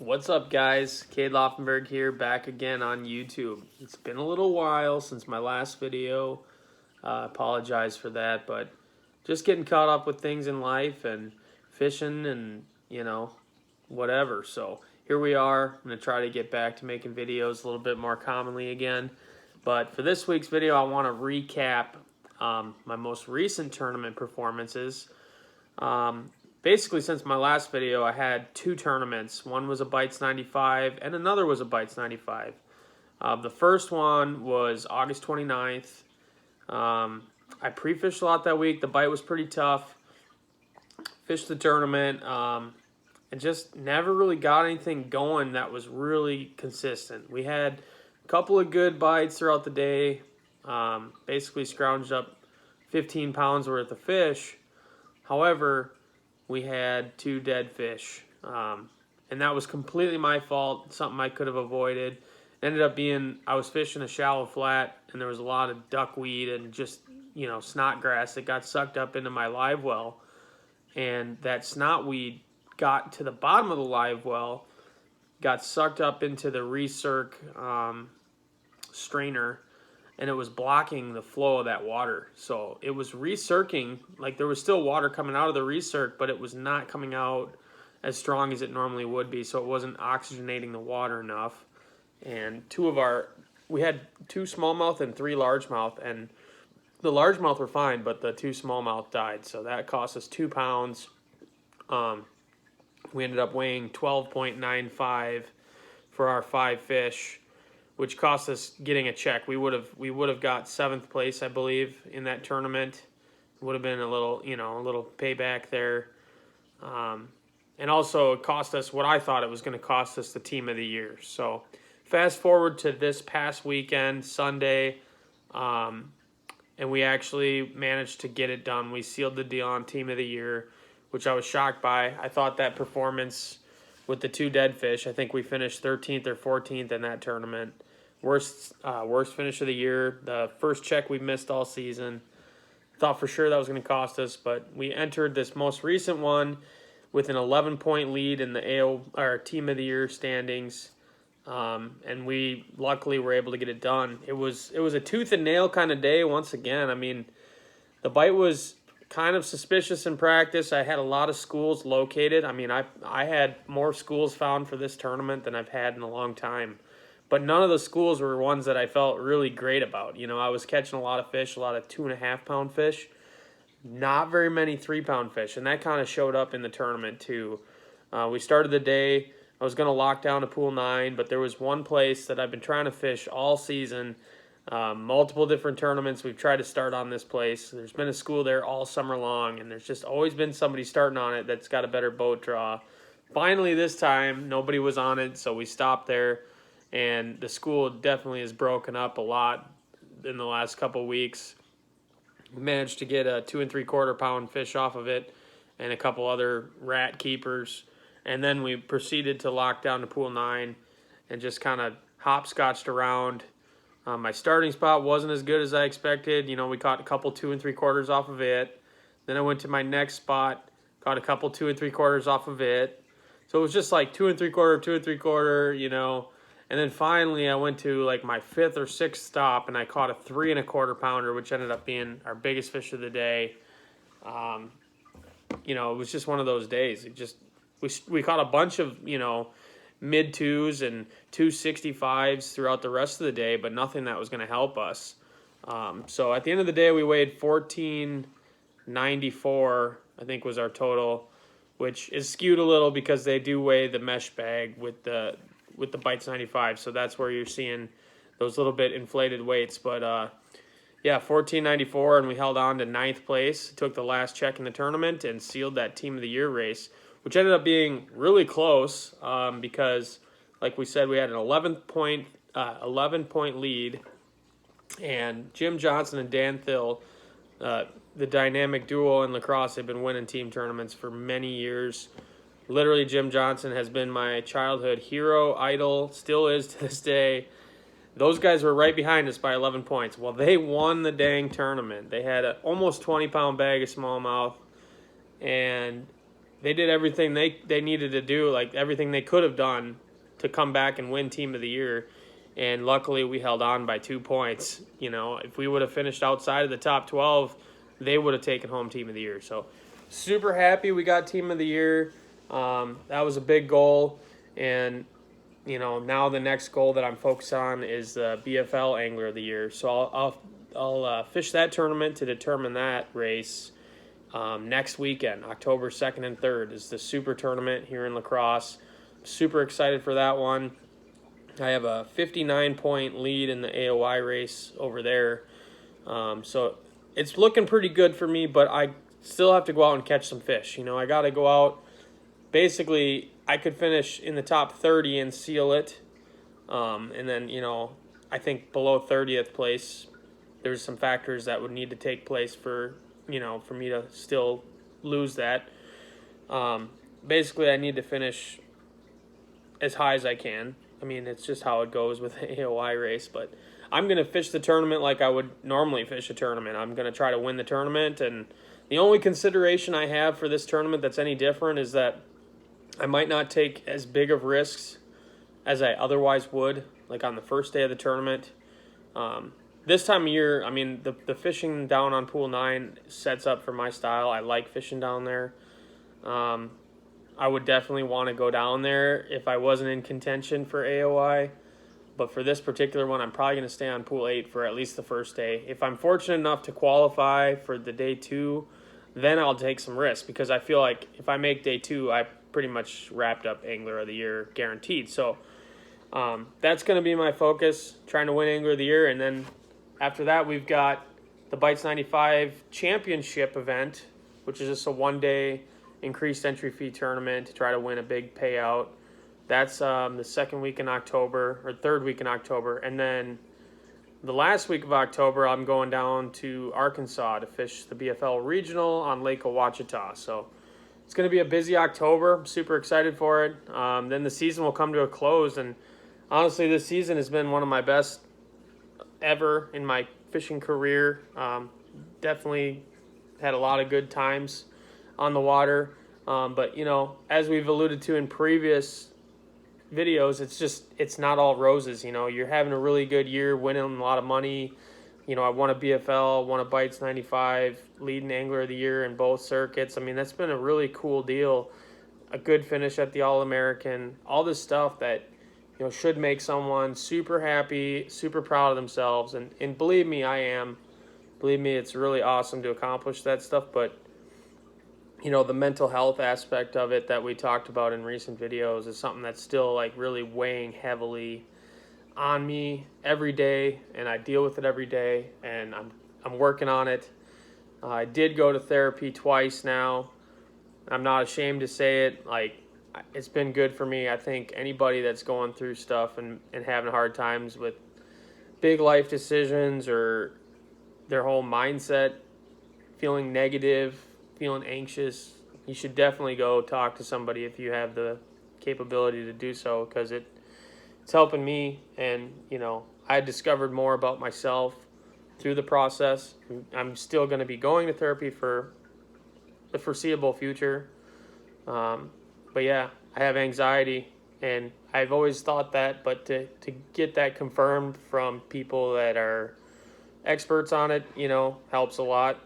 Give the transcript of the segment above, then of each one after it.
What's up, guys? Cade Loffenberg here, back again on YouTube. It's been a little while since my last video. Apologize for that, but just getting caught up with things in life and fishing and, whatever. So here we are. I'm going to try to get back to making videos a little bit more commonly again. But for this week's video, I want to recap my most recent tournament performances. Basically, since my last video, I had two tournaments. One was a Bites 95 and another was a Bites 95. The first one was August 29th. I pre-fished a lot that week. The bite was pretty tough. Fished the tournament and just never really got anything going that was really consistent. We had a couple of good bites throughout the day. Basically scrounged up 15 pounds worth of fish. However, we had two dead fish, and that was completely my fault, something I could have avoided. It ended up being, I was fishing a shallow flat, and there was a lot of duckweed and just, snot grass that got sucked up into my live well, and that snotweed got to the bottom of the live well, got sucked up into the recirc strainer, and it was blocking the flow of that water. So it was recircing, like there was still water coming out of the recirc, but it was not coming out as strong as it normally would be, so it wasn't oxygenating the water enough. And we had two smallmouth and three largemouth, and the largemouth were fine, but the two smallmouth died, so that cost us 2 pounds. We ended up weighing 12.95 for our 5 fish, which cost us getting a check. We would have got 7th place, I believe, in that tournament. Would have been a little payback there. And also it cost us what I thought it was going to cost us, the team of the year. So fast forward to this past weekend, Sunday, and we actually managed to get it done. We sealed the deal on team of the year, which I was shocked by. I thought that performance with the two dead fish, I think we finished 13th or 14th in that tournament. Worst finish of the year. The first check we missed all season. Thought for sure that was going to cost us, but we entered this most recent one with an 11-point lead in the team of the year standings, and we luckily were able to get it done. It was a tooth and nail kind of day once again. I mean, the bite was kind of suspicious in practice. I had a lot of schools located. I mean, I had more schools found for this tournament than I've had in a long time. But none of the schools were ones that I felt really great about. I was catching a lot of fish, a lot of 2.5-pound fish, not very many 3-pound fish, and that kind of showed up in the tournament too. We started the day, I was going to lock down to pool 9, but there was one place that I've been trying to fish all season, multiple different tournaments. We've tried to start on this place. There's been a school there all summer long, and there's just always been somebody starting on it that's got a better boat draw. Finally, this time, nobody was on it, so we stopped there. And the school definitely has broken up a lot in the last couple weeks. We managed to get a 2 3/4-pound fish off of it and a couple other rat keepers. And then we proceeded to lock down to pool 9 and just kind of hopscotched around. My starting spot wasn't as good as I expected. We caught a couple 2 3/4 off of it. Then I went to my next spot, caught a couple 2 3/4 off of it. So it was just like 2 3/4, 2 3/4, And then finally I went to like my 5th or 6th stop and I caught a 3 1/4 pounder, which ended up being our biggest fish of the day. It was just one of those days. We caught a bunch of, mid 2s and 265s throughout the rest of the day, but nothing that was going to help us. So at the end of the day, we weighed 1494, I think was our total, which is skewed a little because they do weigh the mesh bag with the Bites 95, so that's where you're seeing those little bit inflated weights. But 1494, and we held on to 9th place. Took the last check in the tournament and sealed that team of the year race, which ended up being really close because, like we said, we had an 11-point lead, and Jim Johnson and Dan Thill, the dynamic duo in lacrosse, have been winning team tournaments for many years. Literally, Jim Johnson has been my childhood hero, idol, still is to this day. Those guys were right behind us by 11 points. Well, they won the dang tournament. They had an almost 20-pound bag of smallmouth, and they did everything they needed to do, like everything they could have done to come back and win Team of the Year. And luckily we held on by 2 points. You know, if we would have finished outside of the top 12, they would have taken home Team of the Year. So super happy we got Team of the Year. That was a big goal. And, you know, now the next goal that I'm focused on is the BFL Angler of the Year. So I'll fish that tournament to determine that race next weekend. October 2nd and 3rd is the super tournament here in La Crosse. Super excited for that one. I have a 59-point lead in the AOI race over there. So it's looking pretty good for me, but I still have to go out and catch some fish. You know, I got to go out. Basically, I could finish in the top 30 and seal it. And then, you know, I think below 30th place, there's some factors that would need to take place for, you know, for me to still lose that. Basically, I need to finish as high as I can. I mean, it's just how it goes with the AOI race, but I'm going to fish the tournament like I would normally fish a tournament. I'm going to try to win the tournament, and the only consideration I have for this tournament that's any different is that I might not take as big of risks as I otherwise would, like on the first day of the tournament. This time of year, I mean, the fishing down on Pool 9 sets up for my style. I like fishing down there. I would definitely want to go down there if I wasn't in contention for AOI. But for this particular one, I'm probably going to stay on Pool 8 for at least the first day. If I'm fortunate enough to qualify for the day 2, then I'll take some risks, because I feel like if I make day 2, I pretty much wrapped up Angler of the Year guaranteed. So that's going to be my focus, trying to win Angler of the Year. And then after that, we've got the Bites 95 Championship event, which is just a one-day increased entry fee tournament to try to win a big payout. That's the second week in October, or third week in October. And then the last week of October, I'm going down to Arkansas to fish the BFL Regional on Lake Ouachita. So it's going to be a busy October. I'm super excited for it. Then the season will come to a close. And honestly, this season has been one of my best ever in my fishing career. Definitely had a lot of good times on the water. But, you know, as we've alluded to in previous videos, it's not all roses. You know, you're having a really good year, winning a lot of money. You know, I won a BFL, won a Bites 95, leading Angler of the Year in both circuits. I mean, that's been a really cool deal. A good finish at the All-American, all this stuff that, you know, should make someone super happy, super proud of themselves. And believe me, I am. Believe me, it's really awesome to accomplish that stuff. But, you know, the mental health aspect of it that we talked about in recent videos is something that's still like really weighing heavily on me every day, and I deal with it every day, and I'm working on it. I did go to therapy twice now. I'm not ashamed to say it. Like, it's been good for me. I think anybody that's going through stuff and having hard times with big life decisions, or their whole mindset, feeling negative, feeling anxious, you should definitely go talk to somebody if you have the capability to do so, because it's helping me. And, you know, I discovered more about myself through the process. I'm still going to be going to therapy for the foreseeable future. But yeah, I have anxiety, and I've always thought that, but to get that confirmed from people that are experts on it, you know, helps a lot,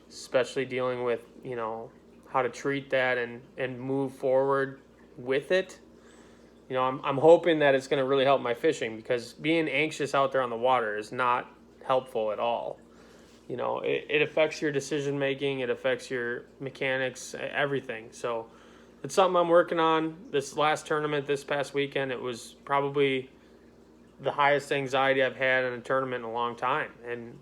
especially dealing with, you know, how to treat that and move forward with it. You know, I'm hoping that it's going to really help my fishing, because being anxious out there on the water is not helpful at all. You know, it affects your decision making, it affects your mechanics, everything. So it's something I'm working on. This last tournament this past weekend, it was probably the highest anxiety I've had in a tournament in a long time. And,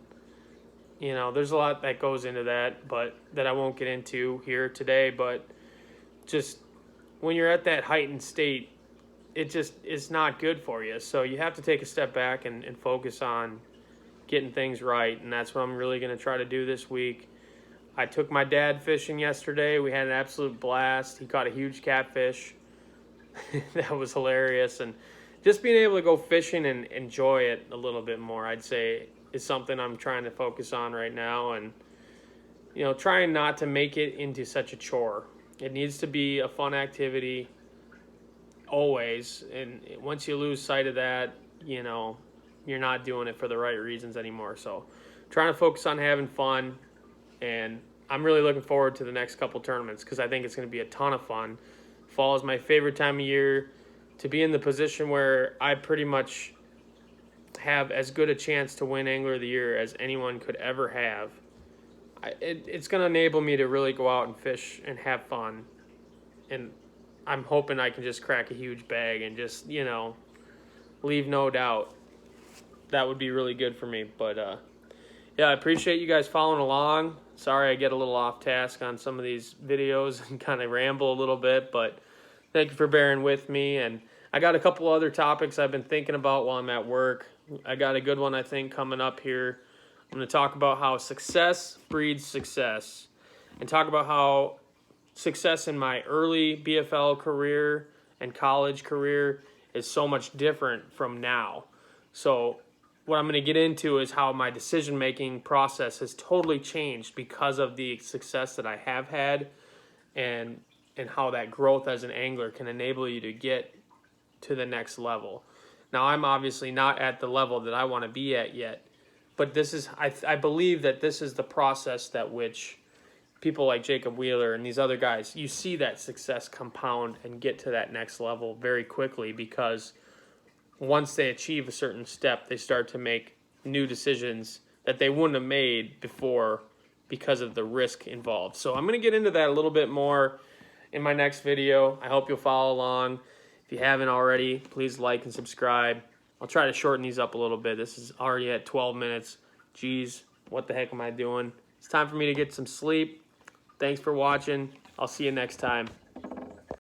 you know, there's a lot that goes into that, but that I won't get into here today. But just when you're at that heightened state, it just is not good for you. So you have to take a step back and focus on getting things right. And that's what I'm really going to try to do this week. I took my dad fishing yesterday. We had an absolute blast. He caught a huge catfish. That was hilarious. And just being able to go fishing and enjoy it a little bit more, I'd say, is something I'm trying to focus on right now. And, you know, trying not to make it into such a chore. It needs to be a fun activity always. And once you lose sight of that, you know, you're not doing it for the right reasons anymore. So trying to focus on having fun. And I'm really looking forward to the next couple tournaments because I think it's going to be a ton of fun. Fall is my favorite time of year. To be in the position where I pretty much have as good a chance to win Angler of the Year as anyone could ever have, it's going to enable me to really go out and fish and have fun. And I'm hoping I can just crack a huge bag and just, you know, leave no doubt. That would be really good for me. But, yeah, I appreciate you guys following along. Sorry I get a little off task on some of these videos and kind of ramble a little bit, but thank you for bearing with me. And I got a couple other topics I've been thinking about while I'm at work. I got a good one, I think, coming up here. I'm going to talk about how success breeds success and talk about how success in my early BFL career and college career is so much different from now. So what I'm going to get into is how my decision-making process has totally changed because of the success that I have had, and how that growth as an angler can enable you to get to the next level. Now, I'm obviously not at the level that I want to be at yet, but this is, I believe that this is the process that which people like Jacob Wheeler and these other guys, you see that success compound and get to that next level very quickly, because once they achieve a certain step, they start to make new decisions that they wouldn't have made before because of the risk involved. So I'm going to get into that a little bit more in my next video. I hope you'll follow along. If you haven't already, please like and subscribe. I'll try to shorten these up a little bit. This is already at 12 minutes. Jeez, what the heck am I doing? It's time for me to get some sleep. Thanks for watching. I'll see you next time.